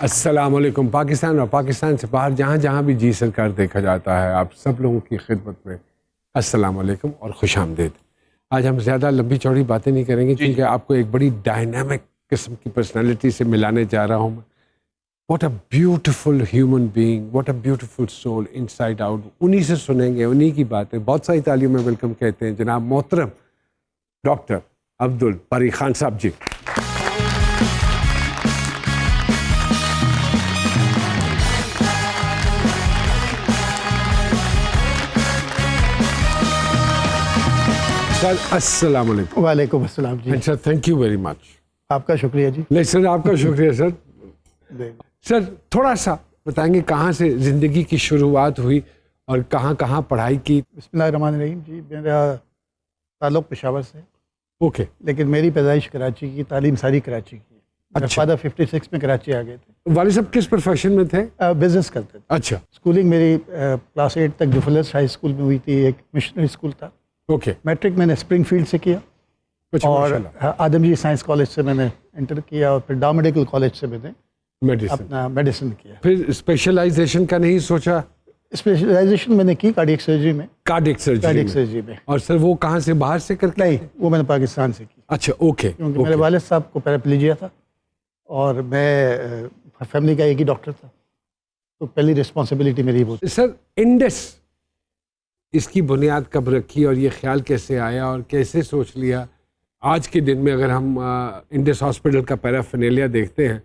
السلام علیکم پاکستان اور پاکستان سے باہر جہاں جہاں بھی جی سرکار دیکھا جاتا ہے، آپ سب لوگوں کی خدمت میں السلام علیکم اور خوش آمدید۔ آج ہم زیادہ لمبی چوڑی باتیں نہیں کریں گے کیونکہ آپ کو ایک بڑی ڈائنامک قسم کی پرسنالٹی سے ملانے جا رہا ہوں میں۔ What a beautiful human being, what a beautiful civil in side out, انہی سے سنیں گے، انہی کی باتیں۔ بہت ساری تعلیم میں ویلکم کہتے ہیں جناب محترم ڈاکٹر عبدالباری خان صاحب جی۔ سر السلام علیکم۔ وعلیکم السلام جی۔ Sir thank you very much. آپ کا شکریہ جی۔ نہیں سر، آپ کا شکریہ سر۔ سر تھوڑا سا بتائیں گے کہاں سے زندگی کی شروعات ہوئی اور کہاں کہاں پڑھائی کی؟ بسم اللہ الرحمن الرحیم جی۔ میرا تعلق پشاور سے، اوکے، لیکن میری پیدائش کراچی کی، تعلیم ساری کراچی کی۔ میرے فادر 56 میں کراچی آ گئے تھے۔ والد صاحب کس پروفیشن میں تھے؟ بزنس کرتے تھے۔ اچھا، اسکولنگ میری کلاس 8 تک جوفلس ہائی اسکول میں ہوئی تھی، ایک مشنری اسکول تھا۔ اوکے، میٹرک میں نے اسپرنگ فیلڈ سے کیا اور آدم جی سائنس کالج سے میں نے انٹر کیا، اور پھر ڈا میڈیکل کالج سے میں نے میڈیسن، اپنا میڈیسن کیا۔ پھر اسپیشلائزیشن کا نہیں سوچا؟ اسپیشلائزیشن میں نے کی کارڈیک سرجری میں۔ کارڈیک سرجری میں۔ اور سر وہ کہاں سے، باہر سے کر کے؟ نہیں، وہ میں نے پاکستان سے کی۔ اچھا اوکے، کیونکہ میرے والد صاحب کو پیراپلیجیا تھا اور میں فیملی کا ایک ہی ڈاکٹر تھا، تو پہلی رسپانسبلٹی میری وہ تھی۔ سر انڈس اس کی بنیاد کب رکھی اور یہ خیال کیسے آیا اور کیسے سوچ لیا؟ آج کے دن میں اگر ہم انڈس ہاسپٹل کا پیرافینیلیا دیکھتے ہیں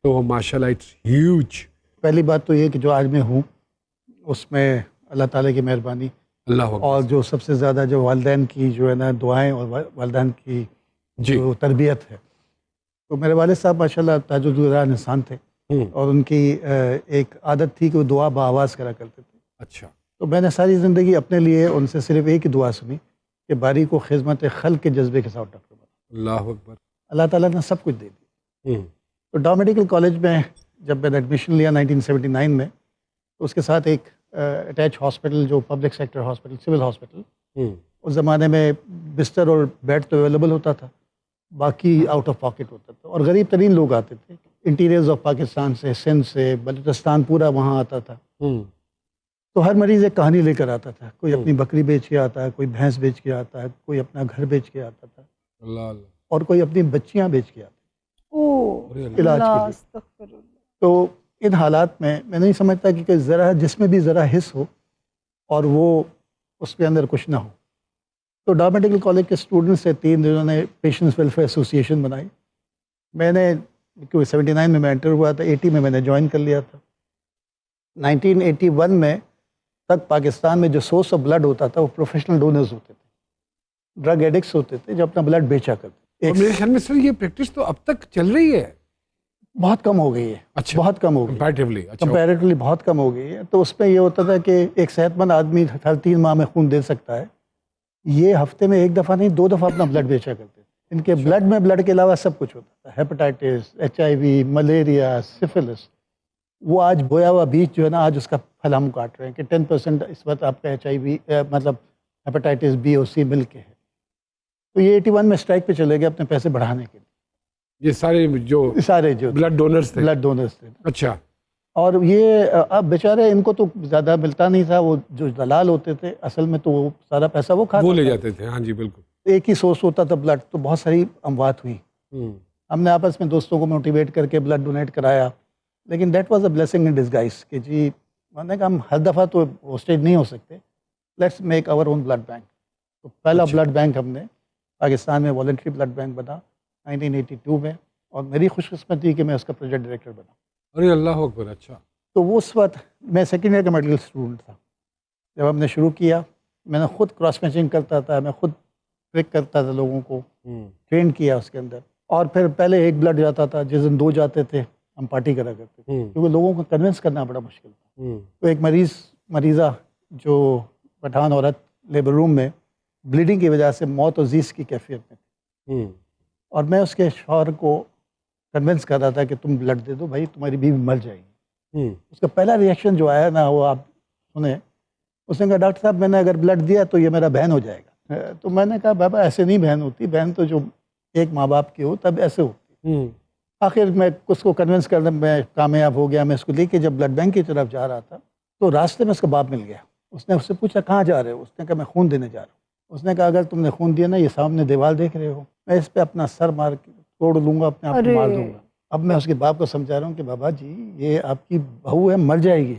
تو وہ ماشاء اللہ اٹس ہیوج۔ پہلی بات تو یہ کہ جو آج میں ہوں اس میں اللہ تعالیٰ کی مہربانی، اللہ اکبر، اور جو سب سے زیادہ جو والدین کی جو ہے نا دعائیں اور والدین کی جو تربیت ہے، تو میرے والد صاحب ماشاء اللہ تہجد گزار انسان تھے، اور ان کی ایک عادت تھی کہ وہ دعا بآواز کرا کرتے تھے۔ اچھا، تو میں نے ساری زندگی اپنے لیے ان سے صرف ایک ہی دعا سنی کہ باری کو خدمت خلق کے جذبے کے ساتھ ڈاکٹر بنا۔ اللہ اکبر۔ اللہ تعالیٰ نے سب کچھ دے دی۔ تو ڈا میڈیکل کالج میں جب میں نے ایڈمیشن لیا 1979 میں، تو اس کے ساتھ ایک اٹیچ ہاسپٹل جو public sector hospital, civil hospital, اس زمانے میں بستر اور بیڈ تو اویلیبل ہوتا تھا، باقی آؤٹ آف پاکٹ ہوتا تھا، اور غریب ترین لوگ آتے تھے انٹیریئرز آف پاکستان سے، سندھ سے، بلوچستان پورا وہاں آتا تھا۔ تو ہر مریض ایک کہانی لے کر آتا تھا، کوئی اپنی بکری بیچ کے آتا ہے، کوئی بھینس بیچ کے آتا ہے، کوئی اپنا گھر بیچ کے آتا تھا، اور کوئی اپنی بچیاں بیچ کے آتا ہے علاج کے لیے۔ تو ان حالات میں نہیں سمجھتا کہ ذرا جس میں بھی ذرا حص ہو اور وہ اس کے اندر کچھ نہ ہو۔ تو ڈا میڈیکل کالج کے اسٹوڈنٹس سے 3 جنہوں نے پیشنٹس ویلفیئر ایسوسیشن بنائی۔ میں نے کیونکہ 79 میں انٹر ہوا تھا، 80 میں نے جوائن کر لیا تھا۔ 1981 میں تک پاکستان میں جو سورس آف بلڈ ہوتا تھا وہ پروفیشنل ڈونرز ہوتے تھے، ڈرگ ایڈکٹس ہوتے تھے جو اپنا بلڈ بیچا کرتے۔ میرے خیال میں سر یہ پریکٹس تو اب تک چل رہی ہے؟ بہت کم ہو گئی ہے۔ اچھا، بہت کم ہو گئی، کمپیریٹیولی بہت کم ہو گئی ہے۔ تو اس میں یہ ہوتا تھا کہ ایک صحت مند آدمی ہر 3 ماہ میں خون دے سکتا ہے، یہ ہفتے میں 1 دفعہ نہیں 2 دفعہ اپنا بلڈ بیچا کرتے تھے۔ ان کے بلڈ میں بلڈ کے علاوہ سب کچھ ہوتا تھا، ہیپاٹائٹس، HIV، ملیریا، سفلس۔ وہ آج بویا ہوا بیج جو ہے نا، آج اس کا پھل ہم کاٹ رہے ہیں کہ 10% اس وقت آپ کا HIV مطلب ہیپاٹائٹس B اور C مل کے ہے۔ تو یہ 81 میں اسٹرائک پہ چلے گئے اپنے پیسے بڑھانے کے لیے، یہ سارے جو بلڈ ڈونرز تھے۔ اچھا، اور یہ اب بیچارے ان کو تو زیادہ ملتا نہیں تھا، وہ جو دلال ہوتے تھے اصل میں تو وہ سارا پیسہ وہ کھاتے، وہ لے جاتے تھے۔ ہاں جی بالکل، ایک ہی سورس ہوتا تھا بلڈ، تو بہت ساری اموات ہوئی۔ ہم نے آپس میں دوستوں کو موٹیویٹ کر کے بلڈ ڈونیٹ کرایا، لیکن that was a blessing in disguise کہ جی میں نے کہا ہم ہر دفعہ تو ہوسٹیج نہیں ہو سکتے، let's make our own blood bank. تو پہلا بلڈ بینک ہم نے پاکستان میں والنٹری بلڈ بینک بنا 1982 میں، اور میری خوش قسمتی کہ میں اس کا پروجیکٹ ڈائریکٹر بنا۔ ارے اللہ اکبر، اچھا۔ تو وہ اس وقت میں سیکنڈ ایئر کا میڈیکل اسٹوڈنٹ تھا جب ہم نے شروع کیا۔ میں نے خود کراس میچنگ کرتا تھا، میں خود ٹریک کرتا تھا، لوگوں کو ٹرین کیا اس کے اندر، اور پھر پہلے 1 بلڈ جاتا تھا، جس دن 2 جاتے تھے ہم پارٹی کرا کرتے تھے، کیونکہ لوگوں کو کنونس کرنا بڑا مشکل تھا۔ تو ایک مریضہ جو پٹھان عورت لیبر روم میں بلیڈنگ کی وجہ سے موت و زیس کی کیفیت میں تھی، اور میں اس کے شوہر کو کنونس کر رہا تھا کہ تم بلڈ دے دو بھائی، تمہاری بیوی مر جائے گی۔ اس کا پہلا ریئیکشن جو آیا نا، وہ آپ سنیں، اس نے کہا ڈاکٹر صاحب میں نے اگر بلڈ دیا تو یہ میرا بہن ہو جائے گا۔ تو میں نے کہا بابا ایسے نہیں بہن ہوتی، بہن تو جو ایک ماں باپ کی ہو تب ایسے ہوتی۔ آخر میں اس کو کنونس کرنے میں کامیاب ہو گیا. میں اس کو لے کے جب بلڈ بینک کی طرف جا رہا تھا تو راستے میں اس کا باپ مل گیا. اس نے اس سے پوچھا کہاں جا رہے ہو؟ اس نے کہا میں خون دینے جا رہا ہوں. اس نے کہا اگر تم نے خون دیا نا، یہ سامنے دیوار دیکھ رہے ہو، میں اس پہ اپنا سر مار کے توڑ لوں گا، اپنے آپ کو مار دوں گا. اب میں اس کے باپ کو سمجھا رہا ہوں کہ بابا جی یہ آپ کی بہو ہے، مر جائے گی،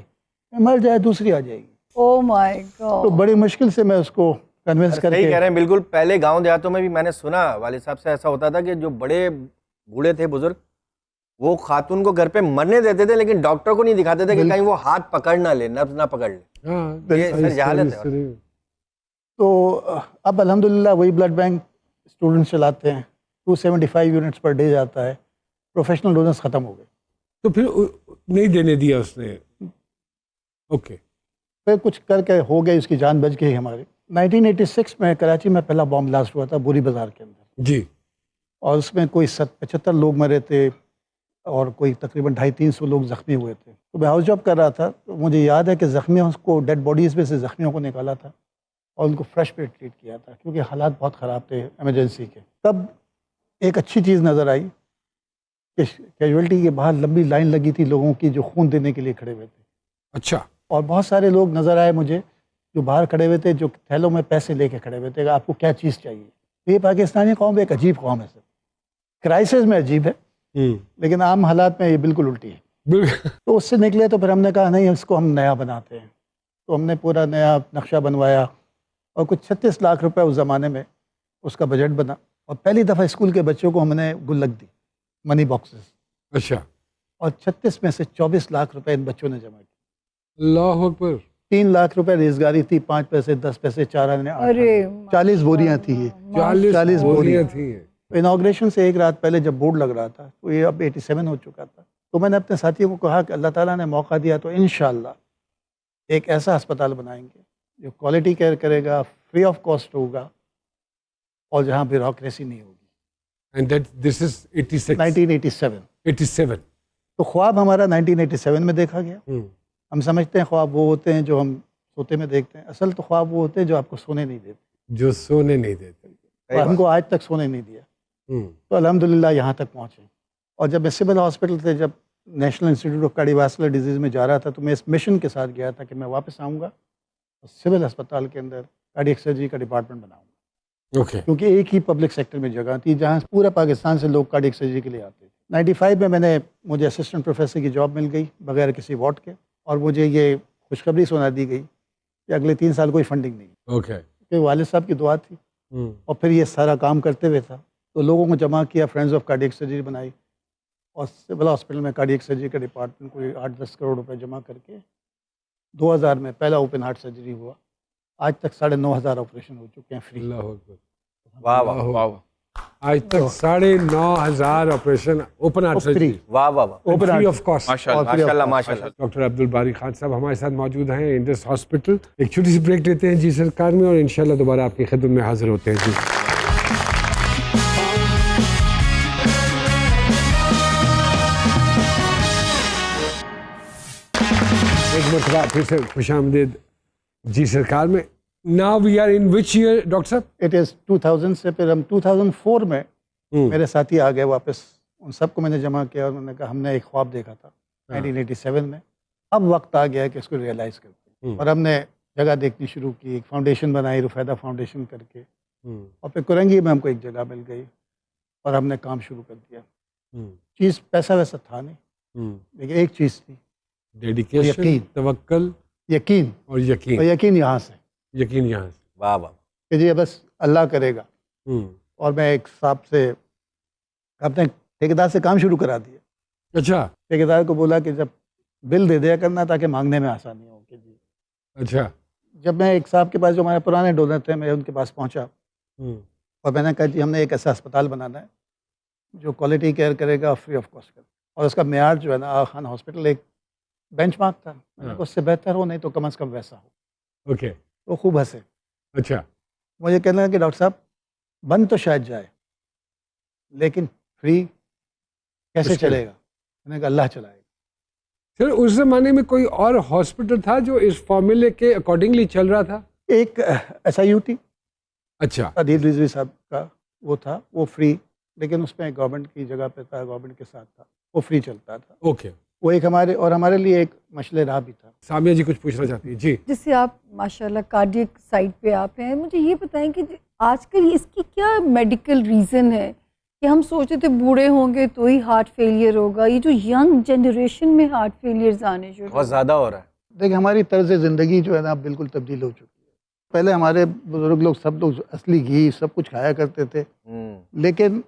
مر جائے دوسری آ جائے گی. او مائی گاڈ. تو بڑی مشکل سے میں اس کو کنونس کر صحیح کے. کہہ رہے ہیں بالکل. پہلے گاؤں دیہاتوں میں بھی میں نے سنا والد صاحب سے ایسا ہوتا تھا کہ جو بڑے بوڑھے تھے بزرگ، وہ خاتون کو گھر پہ مرنے دیتے تھے لیکن ڈاکٹر کو نہیں دکھاتے تھے کہ کہیں وہ ہاتھ پکڑ نہ لے، نبض نہ پکڑ لے. یہ سر جہالت ہے. تو اب الحمدللہ وہی بلڈ بینک اسٹوڈنٹس چلاتے ہیں. 275 یونٹس پر ڈے جاتا ہے. پروفیشنل ڈونرس ختم ہو گئے تو پھر نہیں دینے دیا اس نے. اوکے. پھر کچھ کر کے ہو گئے، اس کی جان بچ گئی ہماری. 1986 میں کراچی میں پہلا بام بلاسٹ ہوا تھا بوری بازار کے اندر جی. اور اس میں کوئی 75 لوگ مرے تھے اور کوئی تقریباً 250-300 لوگ زخمی ہوئے تھے. تو میں ہاؤس جاب کر رہا تھا تو مجھے یاد ہے کہ زخمیوں کو ڈیڈ باڈیز میں سے زخمیوں کو نکالا تھا اور ان کو فریش پہ ٹریٹ کیا تھا کیونکہ حالات بہت خراب تھے ایمرجنسی کے. تب ایک اچھی چیز نظر آئی کہ کیجویلٹی کے باہر لمبی لائن لگی تھی لوگوں کی جو خون دینے کے لیے کھڑے ہوئے تھے. اچھا. اور بہت سارے لوگ نظر آئے مجھے جو باہر کھڑے ہوئے تھے، جو تھیلوں میں پیسے لے کے کھڑے ہوئے تھے کہ آپ کو کیا چیز چاہیے. یہ پاکستانی قوم ایک عجیب قوم ہے سر. کرائسس میں عجیب ہے لیکن عام حالات میں یہ بالکل الٹی ہے. تو اس سے نکلے تو پھر ہم نے کہا نہیں اس کو ہم نیا بناتے ہیں. تو ہم نے پورا نیا نقشہ بنوایا اور کچھ 36 لاکھ روپے اس زمانے میں اس کا بجٹ بنا. اور پہلی دفعہ اسکول کے بچوں کو ہم نے گلک دی، منی باکسز. اچھا. اور 36 میں سے 24 لاکھ روپے ان بچوں نے جمع کیے. اللہ اکبر. 3 لاکھ روپے ریزگاری تھی، 5 پیسے 10 پیسے 4 آنے 40 بوریاں تھی. یہ 40 بوریاں تھی. انوگریشن سے ایک رات پہلے جب بورڈ لگ رہا تھا تو یہ اب 87 ہو چکا تھا. تو میں نے اپنے ساتھیوں کو کہا کہ اللہ تعالیٰ نے موقع دیا تو انشاءاللہ ایک ایسا ہسپتال بنائیں گے جو کوالٹی کیئر کرے گا، فری آف کاسٹ ہوگا اور جہاں بیوروکریسی نہیں ہوگی. And that this is 86. 1987. 87. تو خواب ہمارا 1987 میں دیکھا گیا. ہم سمجھتے ہیں خواب وہ ہوتے ہیں جو ہم سوتے میں دیکھتے ہیں، اصل تو خواب وہ ہوتے ہیں جو آپ کو سونے نہیں دیتے، جو سونے نہیں دیتے. اور ہم کو آج تک سونے نہیں دیا. تو الحمدللہ یہاں تک پہنچے. اور جب میں سول ہاسپٹل سے جب نیشنل انسٹیٹیوٹ آف کارڈیوواسکولر ڈیزیز میں جا رہا تھا تو میں اس مشن کے ساتھ گیا تھا کہ میں واپس آؤں گا اور سول ہسپتال کے اندر کارڈیک سرجری کا ڈپارٹمنٹ بناؤں گا. اوکے. کیونکہ ایک ہی پبلک سیکٹر میں جگہ تھی جہاں پورے پاکستان سے لوگ کارڈیک سرجری کے لیے آتے تھے. 95 میں مجھے اسسٹنٹ پروفیسر کی جاب مل گئی بغیر کسی وارڈ کے، اور مجھے یہ خوشخبری سنا دی گئی کہ اگلے 3 سال کوئی فنڈنگ نہیں. اوکے. کہ والد صاحب کی دعا تھی اور پھر یہ سارا کام کرتے ہوئے تھا تو لوگوں کو جمع کیا، فرینڈز آف کارڈیک سرجری بنائی اور سول ہاسپٹل میں کارڈیک سرجری کا ڈپارٹمنٹ کوئی 8-10 کروڑ روپے جمع کر کے 2000 میں پہلا اوپن ہارٹ سرجری ہوا. آج تک 9,500 آپریشن ہو چکے ہیں فری. اللہ اکبر. واہ واہ واہ. آج تک 9,500 آپریشن اوپن ہارٹ سرجری. واہ واہ واہ. Free of cost. ماشاءاللہ ماشاءاللہ. ڈاکٹر عبدالباری خان صاحب ہمارے ساتھ موجود ہیں انڈس ہاسپٹل. ایک چھوٹی سی بریک لیتے ہیں جی سرکار میں اور انشاءاللہ دوبارہ آپ کی خدمت میں حاضر ہوتے ہیں. جی ایک مرتبہ پھر سے خوش آمدید جی سرکار میں. Now we are in which year doctor صاحب؟ اٹ از 2000 سے پھر ہم 2004 میں میرے ساتھی آ گئے واپس. ان سب کو میں نے جمع کیا اور میں نے کہا ہم نے ایک خواب دیکھا تھا 1987 میں، اب وقت آ گیا ہے کہ اس کو ریئلائز کرتے ہیں. اور ہم نے جگہ دیکھنی شروع کی، ایک فاؤنڈیشن بنائی رفیدہ فاؤنڈیشن کر کے، اور پھر کرنگی میں ہم کو ایک جگہ مل گئی اور ہم نے کام شروع کر دیا. چیز پیسہ ویسا تھا نہیں لیکن ایک چیز تھی، ڈیڈیکیشن، یقین، توکل یقین. اور یقین. اور یقین یہاں سے، یقین یہاں سے. واہ واہ. کہ جی بس اللہ کرے گا. اور میں ایک صاحب سے اپنے ٹھیکیدار سے کام شروع کرا دیا. اچھا. ٹھیکیدار کو بولا کہ جب بل دے دیا کرنا تاکہ مانگنے میں آسانی ہو. کہ جی اچھا. جب میں ایک صاحب کے پاس جو ہمارے پرانے ڈونر تھے میں ان کے پاس پہنچا اور میں نے کہا جی ہم نے ایک ایسا اسپتال بنانا ہے جو کوالٹی کیئر کرے گا فری آف کاسٹ کرے. اور اس کا معیار جو ہے نا آغا خان ہاسپٹل ایک بینچ مارک تھا، میں نے کہا اس سے بہتر ہو نہیں تو کم از کم ویسا ہو. اوکے. وہ خوب ہنسے. اچھا. مجھے کہنا کہ ڈاکٹر صاحب بند تو شاید جائے لیکن فری کیسے چلے گا؟ میں نے کہا اللہ چلائے گا. سر اس زمانے میں کوئی اور ہاسپٹل تھا جو اس فارمولے کے اکارڈنگلی چل رہا تھا؟ ایک SIUT. اچھا. عدیل رضوی صاحب کا وہ تھا، وہ فری لیکن اس میں گورنمنٹ کی جگہ پہ تھا, گورنمنٹ کے ساتھ تھا, وہ فری چلتا تھا. اوکے, وہ ایک ہمارے لیے ایک مشعل راہ بھی تھا. سامیہ جی کچھ پوچھنا چاہتی ہیں؟ جی. جس سے آپ ماشاءاللہ کارڈیک سائٹ پہ آپ ہیں, مجھے یہ بتائیں کہ آج کل اس کی کیا میڈیکل ریزن ہے کہ ہم سوچتے تھے بوڑھے ہوں گے تو ہی ہارٹ فیلئر ہوگا, یہ جو ینگ جنریشن میں ہارٹ فیلئرز آنے شروع بہت زیادہ ہو رہا ہے. دیکھیں ہماری طرز زندگی جو ہے نا بالکل تبدیل ہو چکی ہے. پہلے ہمارے بزرگ لوگ سب لوگ اصلی گھی سب کچھ کھایا کرتے تھے, لیکن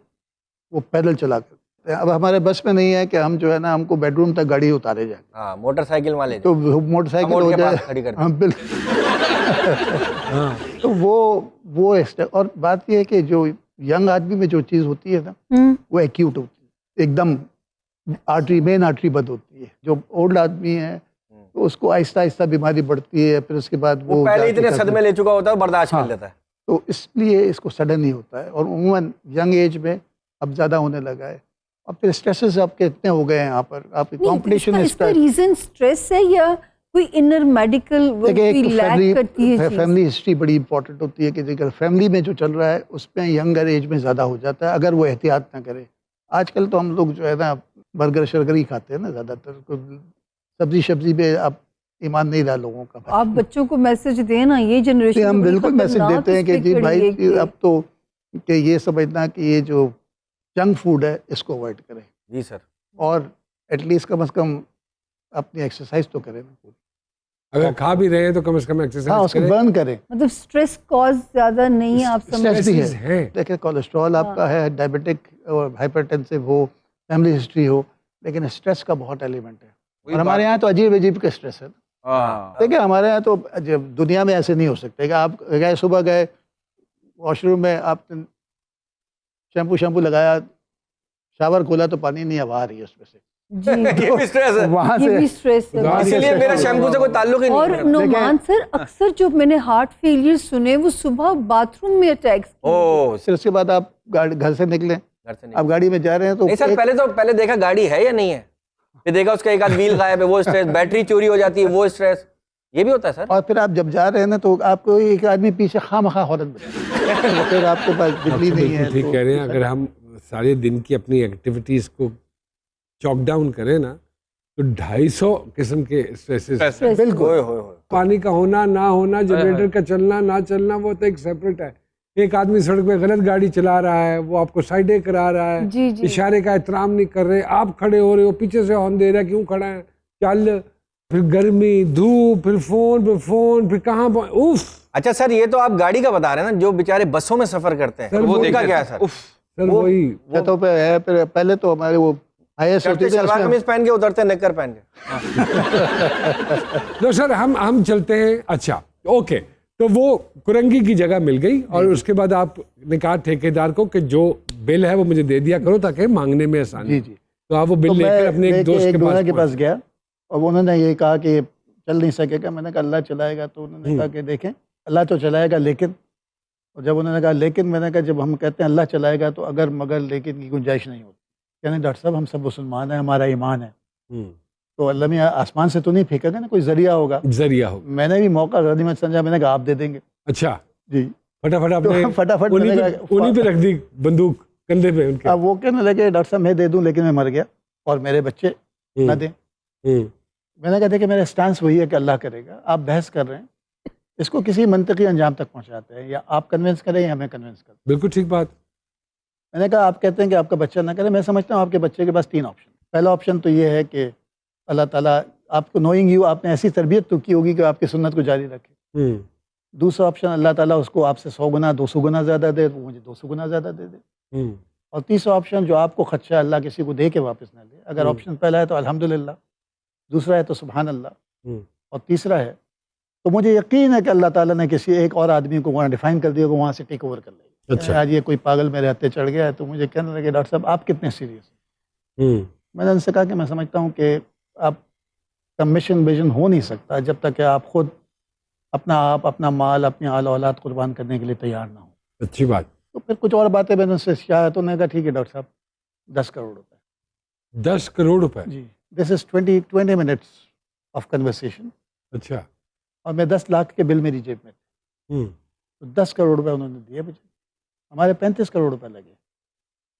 وہ پیدل چلا کرتے. اب ہمارے بس میں نہیں ہے کہ ہم جو ہے نا ہم کو بیڈ روم تک گاڑی اتارے جائیں. ہاں, موٹر سائیکل والے تو موٹر سائیکل ہو جائے, کھڑی کر ہاں بالکل. تو وہ اور بات یہ ہے کہ جو ینگ آدمی میں جو چیز ہوتی ہے نا وہ ایکیوٹ ہوتی ہے, ایک دم مین آرٹری بند ہوتی ہے. جو اولڈ آدمی ہے تو اس کو آہستہ آہستہ بیماری بڑھتی ہے, پھر اس کے بعد وہ پہلے اتنے صدمے لے چکا ہوتا ہے, برداشت کر لیتا ہے. تو اس لیے اس کو سڈن ہی ہوتا ہے, اور عموماً ینگ ایج میں اب زیادہ ہونے لگا ہے. اب پھر اسٹریسز آپ کے اتنے ہو گئے ہیں یہاں پر, آپ کی کمپٹیشن اس کا ریزن اسٹریس ہے یا کوئی انر میڈیکل لیک کرتی ہے؟ فیملی ہسٹری بڑی امپورٹنٹ ہوتی ہے کہ اگر فیملی میں جو چل رہا ہے اس میں ینگر ایج میں زیادہ ہو جاتا ہے اگر وہ احتیاط نہ کرے. آج کل تو ہم لوگ جو ہے نا برگر شرگر ہی کھاتے ہیں نا زیادہ تر, سبزی پہ آپ ایمان نہیں رہا لوگوں کا. آپ بچوں کو میسج دیں نا, یہ جنریشن ہم بالکل میسج دیتے ہیں کہ جی بھائی اب تو کہ یہ سمجھنا کہ یہ جو جنک فوڈ ہے اس کو اوائڈ کریں. جی سر. اور ایٹ لیسٹ کم از کم اپنی ایکسرسائز تو کریں نا. اگر کھا بھی رہے ہیں تو کم از کم ہاں ایکسرسائز اس کو برن کریں. مطلب اسٹریس کاز زیادہ نہیں ہے, آپ سمجھتی ہے. دیکھیں کولیسٹرول آپ کا ہے, ڈائبٹک اور ہائپر ٹینسو ہو, فیملی ہسٹری ہو, لیکن اسٹریس کا بہت ایلیمنٹ ہے. اور ہمارے یہاں تو عجیب عجیب کا اسٹریس ہے. دیکھیں ہمارے یہاں تو دنیا میں ایسے نہیں ہو سکتے کہ آپ گئے صبح گئے واش روم میں, آپ نے شیمپو لگایا, شاور کھولا تو پانی نہیں ہوا آ رہی ہے اس میں سے. وہاں سے اسی لیے میرا شیمپو سے کوئی تعلق ہی نہیں. اور نعمان سر اکثر جو میں نے ہارٹ فیلئر سنے وہ صبح باتھ روم میں اٹیکس. پھر اس کے بعد آپ گھر سے نکلیں, آپ گاڑی میں جا رہے ہیں تو نہیں سر, پہلے دیکھا گاڑی ہے یا نہیں ہے, پھر دیکھا اس کا ایک آدھ ویل غائب ہے وہ اسٹریس, بیٹری چوری ہو جاتی ہے وہ اسٹریس, یہ بھی ہوتا ہے سر. اور پھر آپ جب جا رہے ہیں نا تو آپ کو ایک آدمی پیچھے خواہ ہورن بجائے, پھر آپ کے پاس بجلی نہیں ہے. ٹھیک کہہ رہے ہیں. اگر ہم سارے دن کی اپنی ایکٹیویٹیز کو چاک ڈاؤن کریں نا تو 250 قسم کے اسٹریسز. بالکل. پانی کا ہونا نہ ہونا, جنریٹر کا چلنا نہ چلنا, وہ تو ایک سیپریٹ ہے. ایک آدمی سڑک پہ غلط گاڑی چلا رہا ہے, وہ آپ کو سائڈیں کرا رہا ہے, اشارے کا احترام نہیں کر رہے, آپ کھڑے ہو رہے ہو, پیچھے سے ہارن دے رہا ہے, کیوں کھڑا ہے, چل. پھر گرمی, دھوپ, پھر فون, پھر کہاں اوف. اچھا سر, یہ تو آپ گاڑی کا بتا رہے ہیں نا, جو بیچارے بسوں میں سفر کرتے ہیں وہ دیکھا کیا ہے سر؟ سر وہی چھتوں پہ ہے. پھر پہلے تو ہمارے وہ شلوار قمیض پہن کے اترتے ہیں, نکر پہن کے. تو سر ہم چلتے ہیں. اچھا اوکے, تو وہ کرنگی کی جگہ مل گئی, اور اس کے بعد آپ نے کہا ٹھیکیدار کو کہ جو بل ہے وہ مجھے دے دیا کرو تاکہ مانگنے میں آسانی. جی. تو آپ وہ بل لے کر اپنے ایک دوست کے پاس گیا, اور انہوں نے یہ کہا کہ چل نہیں سکے گا. میں نے کہا اللہ چلائے گا. تو انہوں نے کہا کہ دیکھیں اللہ تو چلائے گا, لیکن, اور جب انہوں نے کہا لیکن, میں نے کہا جب ہم کہتے ہیں اللہ چلائے گا تو اگر مگر لیکن کی گنجائش نہیں ہوتی. کہنے ڈاکٹر صاحب ہم سب مسلمان ہیں, ہمارا ایمان ہے, تو اللہ میں آسمان سے تو نہیں پھینکا گا نا, کوئی ذریعہ ہوگا. میں نے بھی موقع غنیمت سمجھا, میں نے کہا آپ دے دیں گے. اچھا جی, فٹافٹ انہیں پہ رکھ دی بندوق کندھے پہ ان کے. اب وہ کہنے لگے ڈاکٹر صاحب میں دے دوں لیکن میں مر گیا اور میرے بچے نہ دیں. میں نے کہا دیکھیں میرا اسٹانس وہی ہے کہ اللہ کرے گا. آپ بحث کر رہے ہیں, اس کو کسی منطقی انجام تک پہنچاتے ہیں, یا آپ کنونس کریں یا میں کنونس کروں. بالکل ٹھیک بات. میں نے کہا آپ کہتے ہیں کہ آپ کا بچہ نہ کرے, میں سمجھتا ہوں آپ کے بچے کے پاس 3 آپشن. پہلا آپشن تو یہ ہے کہ اللہ تعالیٰ آپ کو نوئنگ یو, آپ نے ایسی تربیت تو کی ہوگی کہ آپ کی سنت کو جاری رکھے. دوسرا آپشن اللہ تعالیٰ اس کو آپ سے 100 گنا 200 گنا زیادہ دے, وہ مجھے 200 گنا زیادہ دے دے. اور تیسرا آپشن جو آپ کو خدشہ اللہ کسی کو دے کے واپس نہ لے. اگر آپشن پہلا ہے تو الحمدللہ, دوسرا ہے تو سبحان اللہ, اور تیسرا ہے تو مجھے یقین ہے کہ اللہ تعالیٰ نے کسی ایک اور آدمی کو وہاں ڈیفائن کر دیا, وہاں سے ٹیک اوور کر لے گا. آج یہ کوئی پاگل میرے ہاتھے چڑھ گیا ہے, تو مجھے کہنے لگے ڈاکٹر صاحب آپ کتنے سیریس ہیں. میں نے ان سے کہا کہ میں سمجھتا ہوں کہ آپ کا مشن ویژن ہو نہیں سکتا جب تک کہ آپ خود اپنا آپ, اپنا مال, اپنی آل اولاد قربان کرنے کے لیے تیار نہ ہو. اچھی بات. تو پھر کچھ اور باتیں میں نے ان سے کیا, تو نے کہا ٹھیک ہے ڈاکٹر صاحب 10 کروڑ روپے. 10 کروڑ روپے. جی, دس از 20 منٹس آف کنورسیشن. اچھا. اور میں 10 لاکھ کے بل میری جیب میں تھے. تو 10 کروڑ روپے انہوں نے دیے مجھے. ہمارے 35 کروڑ روپے لگے.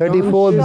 34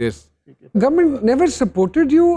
this. Government never supported you?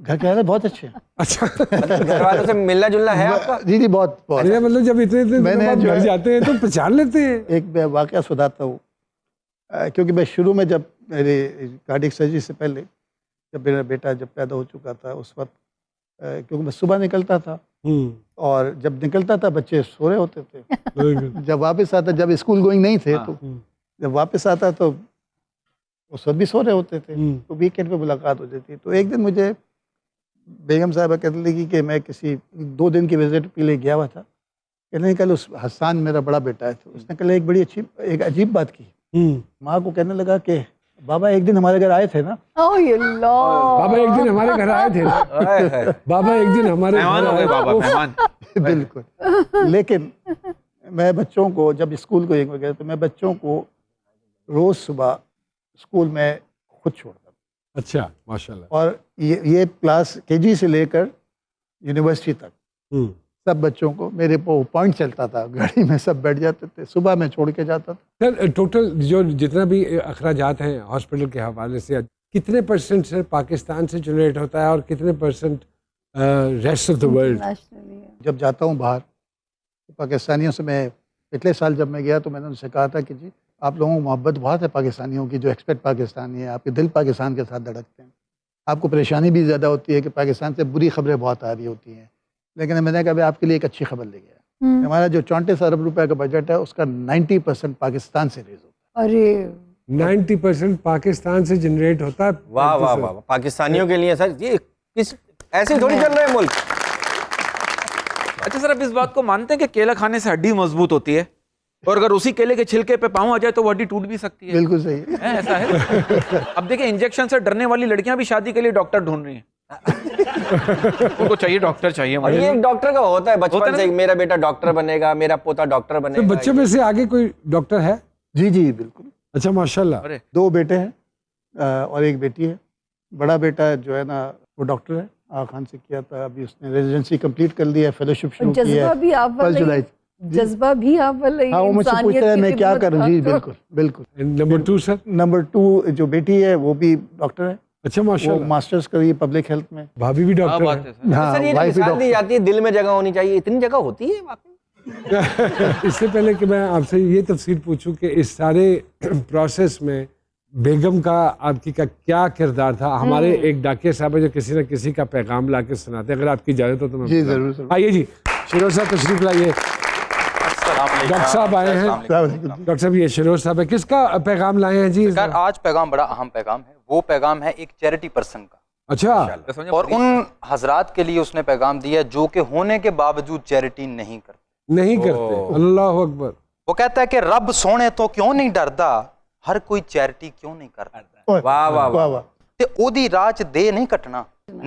گھر کے حالات بہت اچھے ہیں. اچھا مطلب گھر والوں سے ملنا جلنا ہے آپ کا؟ جی جی بہت بہت. میرا مطلب جب اتنے اتنے میں دنوں نے بعد جو گھر ہے- جاتے ہیں تو پہچان لیتے ہیں. ایک میں واقعہ سناتا ہوں کیونکہ میں شروع میں جب میری کارڈیک سرجری سے پہلے جب میرا بیٹا جب پیدا ہو چکا تھا اس وقت کیونکہ میں صبح نکلتا تھا اور جب نکلتا تھا بچے سو رہے ہوتے تھے. جب واپس آتا جب اسکول گوئنگ نہیں تھے تو جب واپس آتا تو اس وقت بھی سو رہے ہوتے تھے. تو ویکینڈ پہ ملاقات ہو جاتی. تو ایک دن مجھے بیگم صاحبہ کہنے لگی کہ میں کسی 2 دن کی وزٹ کے لیے گیا ہوا تھا. کہنے لگی کل اس حسان میرا بڑا بیٹا ہے. تو اس نے کل ایک بڑی ایک عجیب بات کی. ماں کو کہنے لگا کہ بابا ایک دن ہمارے گھر آئے تھے نا. اوہ اللہ. بابا ایک دن ہمارے گھر آئے تھے. بابا ایک دن ہمارے مہمان ہو گئے بابا، مہمان. بالکل. لیکن میں بچوں کو جب اسکول کو وغیرہ تو میں بچوں کو روز صبح اسکول میں خود چھوڑتا تھا. اچھا ماشاء اللہ. اور یہ کلاس کے جی سے لے کر یونیورسٹی تک سب بچوں کو میرے پوائنٹ چلتا تھا. گاڑی میں سب بیٹھ جاتے تھے. صبح میں چھوڑ کے جاتا تھا. سر ٹوٹل جو جتنا بھی اخراجات ہیں ہاسپٹل کے حوالے سے کتنے % سر پاکستان سے جنریٹ ہوتا ہے اور کتنے % ریسٹ آف دا ورلڈ؟ جب جاتا ہوں باہر پاکستانیوں سے میں پچھلے سال جب میں گیا تو میں نے ان سے کہا تھا کہ جی آپ لوگوں کو محبت بہت ہے پاکستانیوں کی. جو ایکسپیکٹ پاکستانی ہے آپ کے دل پاکستان کے ساتھ دھڑکتے ہیں. آپ کو پریشانی بھی زیادہ ہوتی ہے کہ پاکستان سے بری خبریں بہت آ رہی ہوتی ہیں. لیکن میں نے کہا آپ کے لیے ایک اچھی خبر لے گیا. ہمارا جو 34 ارب روپے کا بجٹ ہے اس کا 90% پاکستان سے ریز ہوتا ہے. ارے 90% پاکستان سے جنریٹ ہوتا ہے. واہ واہ واہ. پاکستانیوں کے لیے سر یہ ایسے تھوڑی چل رہے ہیں ملک. اچھا سر، اب اس بات کو مانتے ہیں کہ کیلا کھانے سے ہڈی مضبوط ہوتی ہے اور اگر اسی کیلے کے چھلکے پہ پاؤں آ جائے تو وہ ہڈی ٹوٹ بھی سکتی ہے؟ بالکل صحیح. ایسا ہے. اب دیکھیں انجیکشن سے ڈرنے والی لڑکیاں بھی شادی کے لیے ڈاکٹر ڈھونڈ رہی ہیں. ان کو چاہیے ڈاکٹر چاہیے. اور یہ ایک ڈاکٹر کا ہوتا ہے بچپن سے میرا بیٹا ڈاکٹر بنے گا، میرا پوتا ڈاکٹر بنے گا. بچوں میں سے آگے کوئی ڈاکٹر ہے؟ جی جی بالکل. اچھا ماشاء اللہ. 2 بیٹے ہیں اور ایک بیٹی ہے. بڑا بیٹا جو ہے نا وہ ڈاکٹر ہے. آغا خان سے کیا تھا. ابھی اس نے ریزیڈنسی کمپلیٹ کر لیا ہے. فیلوشپ شروع کی ہے. جذبہ بھی آپ والا 1 جولائی. جذبہ بھی آپ والا ہی. ہاں وہ مجھ سے پوچھتا ہے میں کیا کروں. جی بالکل بالکل. نمبر 2 سر؟ نمبر 2 جو بیٹی ہے وہ بھی ڈاکٹر ہے. اچھا ماشاء وہ اللہ. ماسٹرز کری پبلک ہیلتھ میں. بھابھی بھی ڈاکٹر ہے. ہاں سر یہ وائف بھی مثال دی ڈاکٹر. جاتی ہے دل میں جگہ ہونی چاہیے. اتنی جگہ ہوتی ہے واقعی؟ اس سے پہلے کہ میں آپ سے یہ تفصیل پوچھوں کہ اس سارے پروسیس میں بیگم کا آپ کی کا کیا کردار تھا؟ ہمارے ایک ڈاکیہ صاحب جو کسی نہ کسی کا پیغام لا کے سناتے ہیں، اگر آپ کی اجازت ہو تو میں جی ضرور ضرور. آئیے جی شیروز صاحب تشریف لائیے. ڈاکٹر صاحب آئے ہیں. ڈاکٹر صاحب یہ شیروز صاحب ہے، کس کا پیغام لائے ہیں جی؟ آج پیغام بڑا اہم پیغام ہے. وہ پیغام ہے ایک چیریٹی پرسن کا. اچھا. اور ان حضرات کے لیے اس نے پیغام دیا جو کہ ہونے کے باوجود چیریٹی نہیں کرتے. نہیں کرتے. اللہ اکبر. وہ کہتا ہے کہ رب سونے تو کیوں نہیں ڈردا، ہر کوئی چیریٹی کیوں نہیں کرتا. واہ واہ واہ. تے او دی راہ چ دے نہیں کٹنا،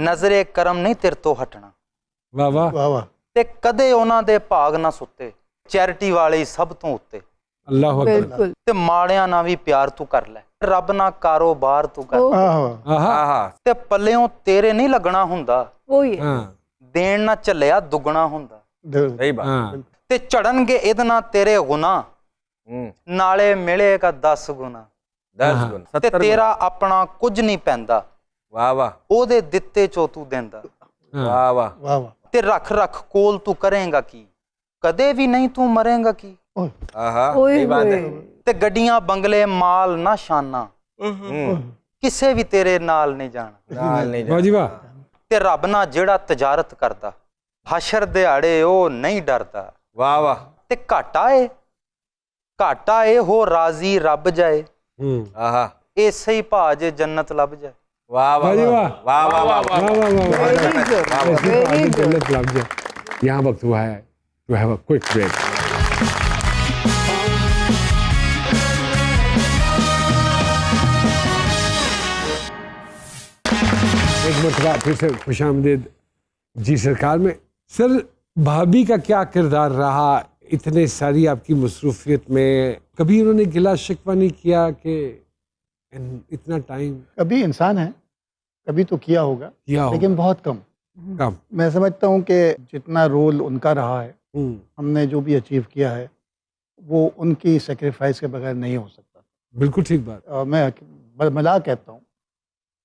نظر کرم نہیں تیر تو ہٹنا. واہ واہ. واہ واہ. تے کدے انہاں دے بھاگ نہ ستے، چیریٹی والے سب تو اتے. اللہ اکبر. بالکل. تے ماڑیاں نہ بھی پیار تو کر لے، رب نہ کاروبار تو کر لے. آہا. تے پلیوں تیرے نہیں لگنا ہوندا، وہی ہے. ہاں دین نہ چلیا دگنا ہوندا. صحیح بات. ہاں. تے چڑھن گے ادنا تیرے گناہ، نالے ملے گا 10 گنا. 10 گن تے 70 تیرا اپنا کچھ نہیں پیندا، واہ واہ او دے دتے چو تو دیندا. واہ واہ. واہ واہ. تے رکھ رکھ کول تو کریں گا کی، کدے بھی نہیں تو مریں گا کی. آہا اوئے صحیح بات ہے. ہوئے. تے گڈیاں بنگلے مال نہ شانہ، کسے بھی تیرے نال نہیں جانا. نال نہیں واہ جی واہ. تے رب نہ جیڑا تجارت کردا، حشر دیہاڑے او نہیں ڈردا. واہ واہ. تے گھاٹا اے ہو راضی رب جائے، آہا ایسے ہی بھاج جنت لب جائے. واہ واہ واہ جی واہ واہ. واہ واہ واہ. واہ واہ واہ. Very good. Very good. جنت لگ جائے. یہاں وقت ہوا ہے to have a quick break. ایک مرتبہ پھر سے خوش آمدید جی سرکار میں. سر بھابھی کا کیا کردار رہا اتنے ساری آپ کی مصروفیت میں؟ کبھی انہوں نے گلا شکوہ نہیں کیا کہ اتنا ٹائم کبھی انسان ہے، کبھی تو کیا ہوگا کیا لیکن بہت کم. کم؟ میں سمجھتا ہوں کہ جتنا رول ان کا رہا ہے، ہم نے جو بھی اچیو کیا ہے وہ ان کی سیکریفائس کے بغیر نہیں ہو سکتا. بالکل ٹھیک بات. اور میں ملا کہتا ہوں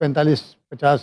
45-50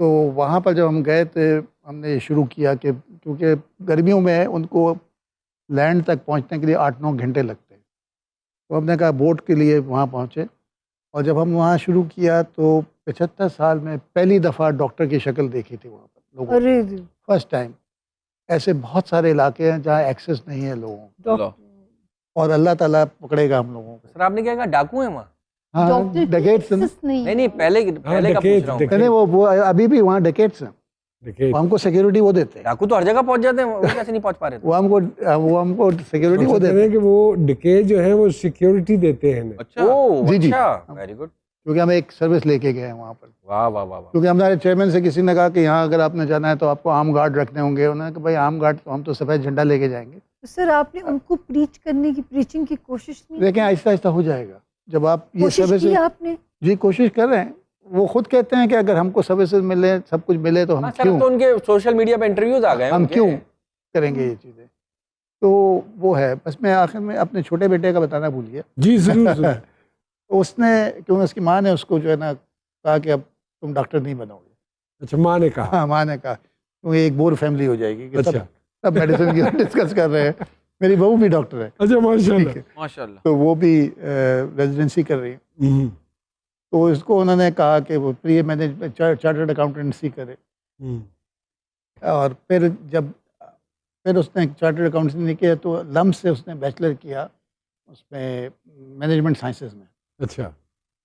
تو وہاں پر جب ہم گئے تھے ہم نے شروع کیا کہ کیونکہ گرمیوں میں ان کو لینڈ تک پہنچنے کے لیے 8-9 گھنٹے لگتے ہیں، تو ہم نے کہا بوٹ کے لیے وہاں پہنچے، اور جب ہم وہاں شروع کیا تو 75 سال میں پہلی دفعہ ڈاکٹر کی شکل دیکھی تھی وہاں پر لوگوں ارے فرسٹ ٹائم. ایسے بہت سارے علاقے ہیں جہاں ایکسیس نہیں ہے لوگوں کو، اللہ. اور اللہ تعالیٰ پکڑے گا ہم لوگوں کو. سر آپ نے کیا کہا ڈاکو ہیں وہاں؟ ہاں ڈاکٹر ڈکیٹس ہیں. نہیں پہلے کا پوچھ رہا ہوں. نہیں وہ ابھی بھی وہاں ڈکیٹس ہیں، وہ ہم کو سیکیورٹی وہ دیتے ہیں، ڈاکو تو ہر جگہ پہنچ جاتے ہیں، وہ کیسے نہیں پہنچ پا رہے تھے؟ وہ ہم کو سیکیورٹی وہ دیتے ہیں کہ وہ ڈکے جو ہے وہ سیکیورٹی دیتے ہیں. اچھا. جی جی، اچھا ویری گڈ. کیونکہ ہم ایک سروس لے کے گئے ہیں وہاں پر. واہ واہ واہ واہ. کیونکہ ہمارے چیئرمین سے کسی نے کہا کہ یہاں اگر آپ نے جانا ہے تو آپ کو آرم گارڈ رکھنے ہوں گے. انہوں نے کہا بھائی آرم گارڈ تو ہم تو سفید جھنڈا لے کے جائیں گے. سر آپ نے ان کو پریچ کرنے کی پریچنگ کی کوشش نہیں لیکن آہستہ آہستہ ہو جائے گا جب آپ یہ کوشش سروس. کی آپ نے؟ جی کوشش کر رہے ہیں. وہ خود کہتے ہیں کہ اگر ہم کو سروسز ملے سب کچھ ملے تو ہم سر کیوں تو ان کے سوشل میڈیا پہ انٹرویوز آ گئے ہم کیوں کریں گے یہ چیزیں. تو وہ ہے. بس میں آخر میں اپنے چھوٹے بیٹے کا بتانا بھول گیا. جی ضرور. اس نے کیونکہ اس کی ماں نے اس کو جو ہے نا کہا کہ اب تم ڈاکٹر نہیں بنو گے. اچھا ماں نے کہا؟ ہاں ماں نے کہا کیونکہ ایک بور فیملی ہو جائے گی کہ اچھا سب میڈیسن کی ڈسکس کر رہے ہیں. میری بہو بھی ڈاکٹر ہے. اچھا ماشاء اللہ. ماشاء اللہ. تو وہ بھی ریزیڈنسی کر رہی ہے. تو اس کو انہوں نے کہا کہ وہ پری مینجمنٹ چارٹرڈ اکاؤنٹنسی کرے. اور پھر اس نے چارٹرڈ اکاؤنٹنسی نہیں کیا تو لم سے اس نے بیچلر کیا اس میں مینجمنٹ سائنسز میں. اچھا.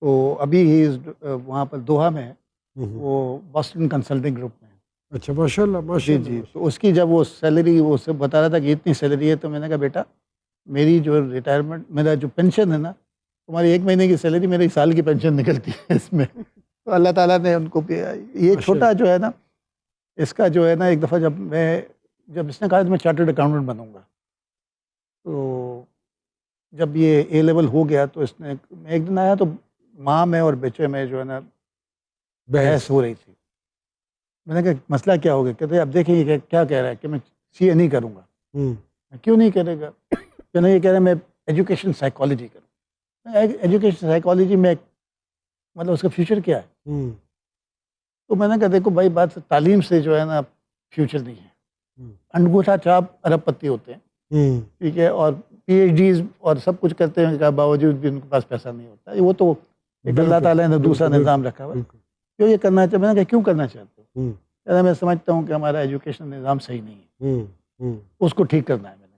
تو ابھی ہی وہاں پر دوحہ میں ہے، وہ باسٹن کنسلٹنگ گروپ میں. اچھا ماشاء اللہ ماشاء جی اللہ. جی. تو اس کی جب وہ سیلری وہ سے بتا رہا تھا کہ اتنی سیلری ہے تو میں نے کہا بیٹا میری جو ریٹائرمنٹ میرا جو پینشن ہے نا تمہاری 1 مہینے کی سیلری میری سال کی پینشن نکلتی ہے اس میں. تو اللہ تعالیٰ نے ان کو یہ چھوٹا جو ہے نا اس کا جو ہے نا ایک دفعہ جب اس نے کہا تو میں چارٹرڈ اکاؤنٹنٹ بنوں گا تو جب یہ اے لیول ہو گیا تو اس نے ایک دن آیا تو ماں میں اور بیچے میں جو ہے نا بحث ہو رہی تھی. میں نے کہا مسئلہ کیا ہو گیا؟ کہتے اب دیکھیں یہ کیا کہہ رہا ہے کہ میں سی اے نہیں کروں گا. کیوں نہیں کرے گا؟ کہنا یہ کہہ رہا ہے میں ایجوکیشن سائیکالوجی کروں. ایجوکیشن سائیکالوجی میں مطلب اس کا فیوچر کیا ہے؟ تو میں نے کہا دیکھو بھائی بات تعلیم سے جو ہے نا فیوچر نہیں ہے. انگوٹھا چاپ ارب پتی ہوتے ہیں ٹھیک ہے، اور پی ایچ ڈیز اور سب کچھ کرتے ہیں کہ باوجود بھی ان کے پاس پیسہ نہیں ہوتا. وہ تو ایک اللہ تعالیٰ نے دوسرا نظام رکھا ہوا ہے. کیوں یہ کرنا چاہتے؟ میں نے کہا کیوں کرنا چاہتے ہو؟ کہنا میں سمجھتا ہوں کہ ہمارا ایجوکیشن نظام صحیح نہیں ہے، اس کو ٹھیک کرنا ہے. میں نے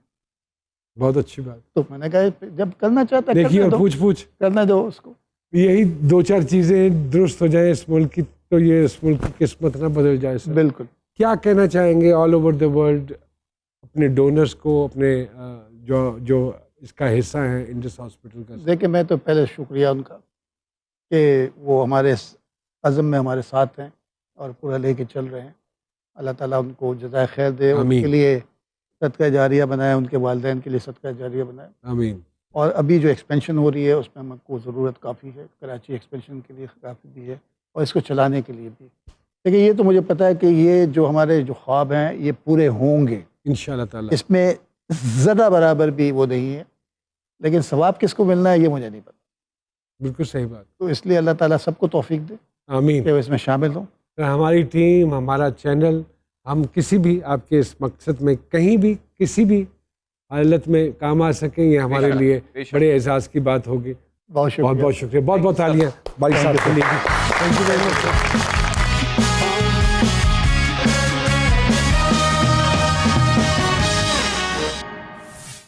بہت اچھی بات. تو میں نے کہا جب کرنا چاہتا ہے دیکھیے پوچھ کرنا دو اس کو. یہی 2-4 چیزیں درست ہو جائیں اس ملک کی تو یہ اس ملک کی قسمت نہ بدل جائے. سر بالکل. کیا کہنا چاہیں گے آل اوور دا ورلڈ اپنے ڈونرز کو، اپنے جو اس کا حصہ ہیں انڈس ہاسپٹل کا؟ دیکھیں میں تو پہلے شکریہ ان کا کہ وہ ہمارے عزم میں ہمارے ساتھ ہیں اور پورا لے کے چل رہے ہیں. اللہ تعالیٰ ان کو جزائے خیر دے، ان کے لیے صدقہ جاریہ بنائے، ان کے والدین کے لیے صدقہ جاریہ بنائے. آمین. اور ابھی جو ایکسپینشن ہو رہی ہے اس میں ہم کو ضرورت کافی ہے. کراچی ایکسپینشن کے لیے کافی بھی ہے اور اس کو چلانے کے لیے بھی. لیکن یہ تو مجھے پتہ ہے کہ یہ جو ہمارے جو خواب ہیں یہ پورے ہوں گے انشاءاللہ تعالیٰ. اس میں ذرہ برابر بھی وہ نہیں ہے، لیکن ثواب کس کو ملنا ہے یہ مجھے نہیں پتہ. بالکل صحیح بات. تو اس لیے اللہ تعالیٰ سب کو توفیق دے آمین. کہ وہ اس میں شامل ہوں. ہماری ٹیم، ہمارا چینل، ہم کسی بھی آپ کے اس مقصد میں کہیں بھی کسی بھی حالت میں کام آ سکیں یہ ہمارے لیے بڑے اعزاز کی بات ہوگی. بہت شکریہ. بہت بہت شکریہ. بہت بہت تالیاں بھائی صاحب کے لیے. Thank you very much.